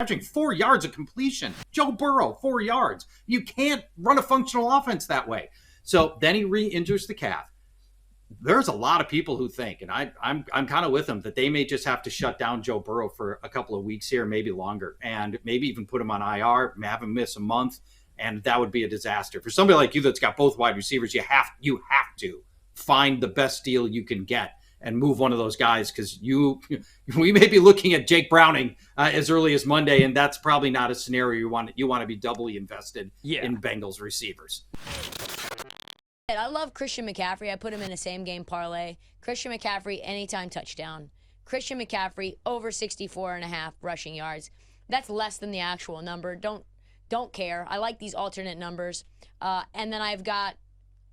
averaging 4 yards of completion. Joe Burrow, 4 yards. You can't run a functional offense that way. So then he re-injures the calf. There's a lot of people who think, and I'm kind of with them, that they may just have to shut down Joe Burrow for a couple of weeks here, maybe longer, and maybe even put him on IR, have him miss a month, and that would be a disaster. For somebody like you that's got both wide receivers, you have to find the best deal you can get and move one of those guys, because we may be looking at Jake Browning as early as Monday, and that's probably not a scenario you want to be doubly invested in Bengals receivers. I love Christian McCaffrey. I put him in a same-game parlay. Christian McCaffrey, anytime touchdown. Christian McCaffrey, over 64.5 rushing yards. That's less than the actual number. Don't care. I like these alternate numbers. And then I've got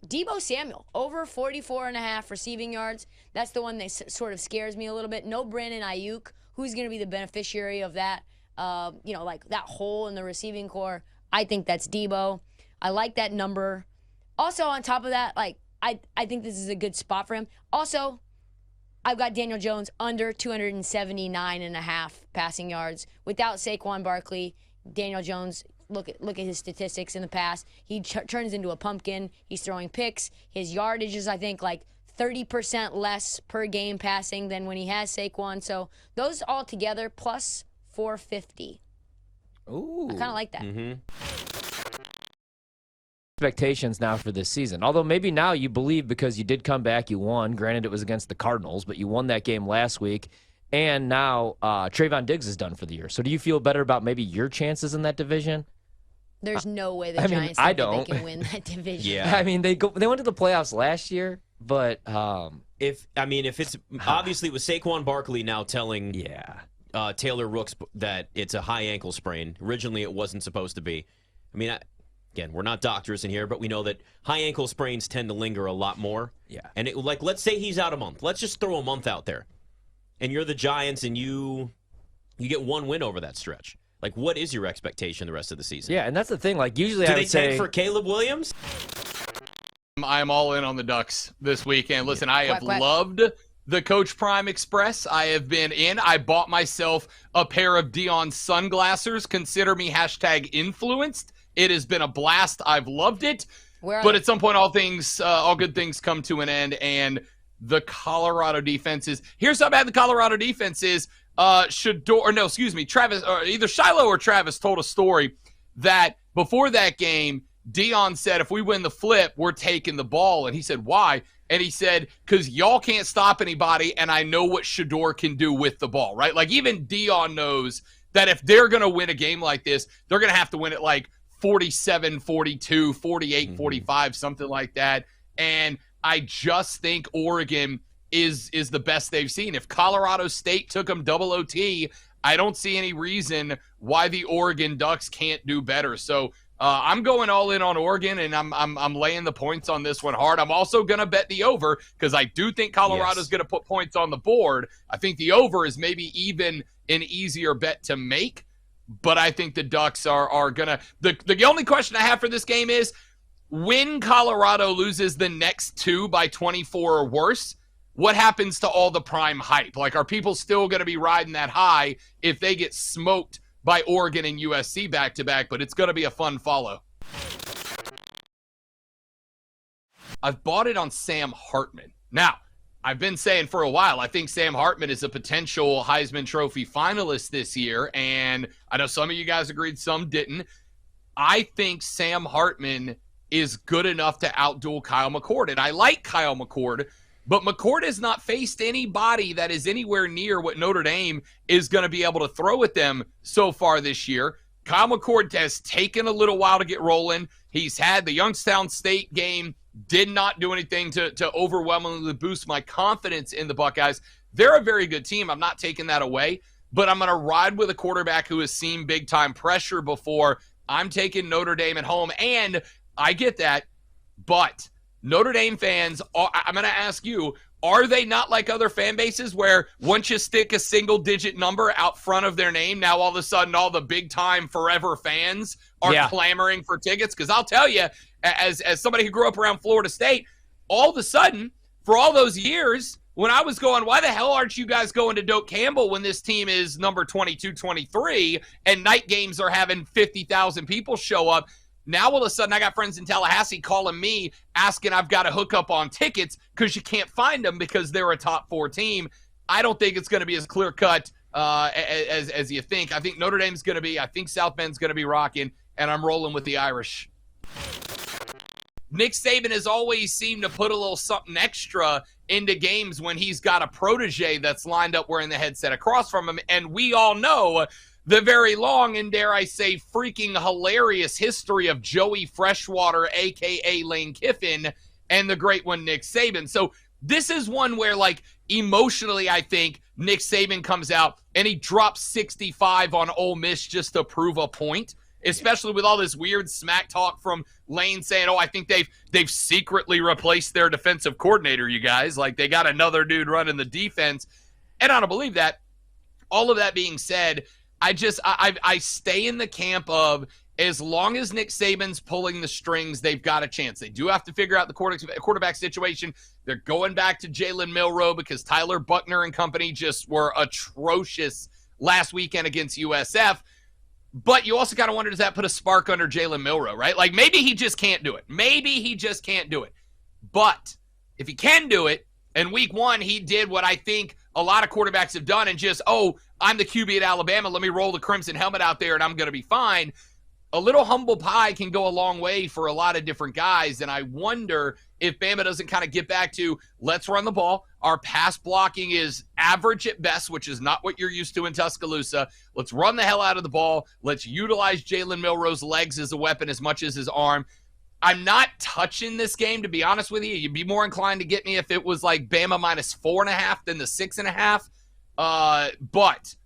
Deebo Samuel, over 44.5 receiving yards. That's the one that sort of scares me a little bit. No Brandon Ayuk. Who's going to be the beneficiary of that? Like that hole in the receiving core. I think that's Deebo. I like that number. Also, on top of that, like I think this is a good spot for him. Also, I've got Daniel Jones under 279.5 passing yards. Without Saquon Barkley, Daniel Jones, look at his statistics in the past. He turns into a pumpkin. He's throwing picks. His yardage is, I think, like 30% less per game passing than when he has Saquon. So those all together, plus 450. Ooh. I kind of like that. Mm-hmm. Expectations now for this season. Although maybe now you believe because you did come back, you won. Granted, it was against the Cardinals, but you won that game last week. And now Trayvon Diggs is done for the year. So do you feel better about maybe your chances in that division? There's no way the Giants think that they can win that division. Yeah. I mean, they went to the playoffs last year, but if it's obviously with Saquon Barkley now telling Taylor Rooks that it's a high ankle sprain. Originally, it wasn't supposed to be. I mean, again, we're not doctors in here, but we know that high ankle sprains tend to linger a lot more. Yeah. And let's say he's out a month. Let's just throw a month out there. And you're the Giants and you get one win over that stretch. Like, what is your expectation the rest of the season? Yeah, and that's the thing. Like, usually I would say... Do they tank for Caleb Williams? I'm all in on the Ducks this weekend. Listen, I have loved the Coach Prime Express. I have been in. I bought myself a pair of Dion sunglasses. Consider me #influenced. It has been a blast. I've loved it. But at some point, all good things come to an end. And the Colorado defense is – here's how bad the Colorado defense is. Travis, or either Shiloh or Travis told a story that before that game, Dion said, if we win the flip, we're taking the ball. And he said, why? And he said, because y'all can't stop anybody, and I know what Shedeur can do with the ball, right? Like, even Dion knows that if they're going to win a game like this, they're going to have to win it like 47-42, 48-45, something like that. And I just think Oregon is the best they've seen. If Colorado State took them double OT, I don't see any reason why the Oregon Ducks can't do better. So I'm going all in on Oregon, and I'm laying the points on this one hard. I'm also going to bet the over because I do think Colorado's going to put points on the board. I think the over is maybe even an easier bet to make, but I think the Ducks are going to – the only question I have for this game is when Colorado loses the next two by 24 or worse, what happens to all the Prime hype? Like, are people still going to be riding that high if they get smoked by Oregon and USC back-to-back? But it's going to be a fun follow. I've bought it on Sam Hartman. Now, I've been saying for a while, I think Sam Hartman is a potential Heisman Trophy finalist this year, and I know some of you guys agreed, some didn't. I think Sam Hartman is good enough to outduel Kyle McCord, and I like Kyle McCord, but McCord has not faced anybody that is anywhere near what Notre Dame is going to be able to throw at them so far this year. Kyle McCord has taken a little while to get rolling. He's had the Youngstown State game, did not do anything to overwhelmingly boost my confidence in the Buckeyes. They're a very good team. I'm not taking that away, but I'm going to ride with a quarterback who has seen big-time pressure before. I'm taking Notre Dame at home, and I get that, but Notre Dame fans, I'm going to ask you, are they not like other fan bases where once you stick a single-digit number out front of their name, now all of a sudden all the big-time forever fans are clamoring for tickets? Because I'll tell you, as somebody who grew up around Florida State, all of a sudden, for all those years, when I was going, why the hell aren't you guys going to Doak Campbell when this team is number 22, 23, and night games are having 50,000 people show up? Now, all of a sudden, I got friends in Tallahassee calling me, asking I've got to hook up on tickets because you can't find them because they're a top 4 team. I don't think it's going to be as clear-cut as you think. I think Notre Dame's going to be. I think South Bend's going to be rocking, and I'm rolling with the Irish. Nick Saban has always seemed to put a little something extra into games when he's got a protege that's lined up wearing the headset across from him, and we all know the very long and, dare I say, freaking hilarious history of Joey Freshwater, a.k.a. Lane Kiffin, and the great one, Nick Saban. So this is one where, like, emotionally, I think Nick Saban comes out and he drops 65 on Ole Miss just to prove a point, especially with all this weird smack talk from Lane saying, I think they've secretly replaced their defensive coordinator, you guys. Like, they got another dude running the defense. And I don't believe that. All of that being said, I stay in the camp of, as long as Nick Saban's pulling the strings, they've got a chance. They do have to figure out the quarterback situation. They're going back to Jalen Milroe because Tyler Buckner and company just were atrocious last weekend against USF. But you also got to wonder, does that put a spark under Jalen Milroe, right? Like, maybe he just can't do it. But if he can do it, and week 1 he did what I think a lot of quarterbacks have done and just, I'm the QB at Alabama, let me roll the crimson helmet out there and I'm going to be fine. A little humble pie can go a long way for a lot of different guys, and I wonder if Bama doesn't kind of get back to, let's run the ball. Our pass blocking is average at best, which is not what you're used to in Tuscaloosa. Let's run the hell out of the ball. Let's utilize Jalen Milroe's legs as a weapon as much as his arm. I'm not touching this game, to be honest with you. You'd be more inclined to get me if it was like Bama minus 4.5 than the 6.5. But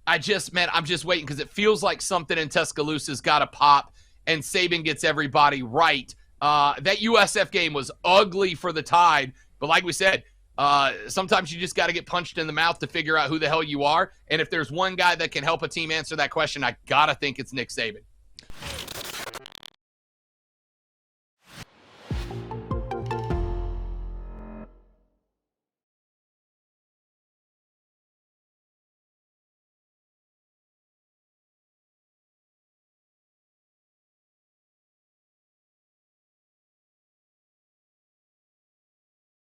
I'm just waiting because it feels like something in Tuscaloosa's got to pop, and Saban gets everybody right. That USF game was ugly for the Tide, but like we said, sometimes you just got to get punched in the mouth to figure out who the hell you are. And if there's one guy that can help a team answer that question, I got to think it's Nick Saban.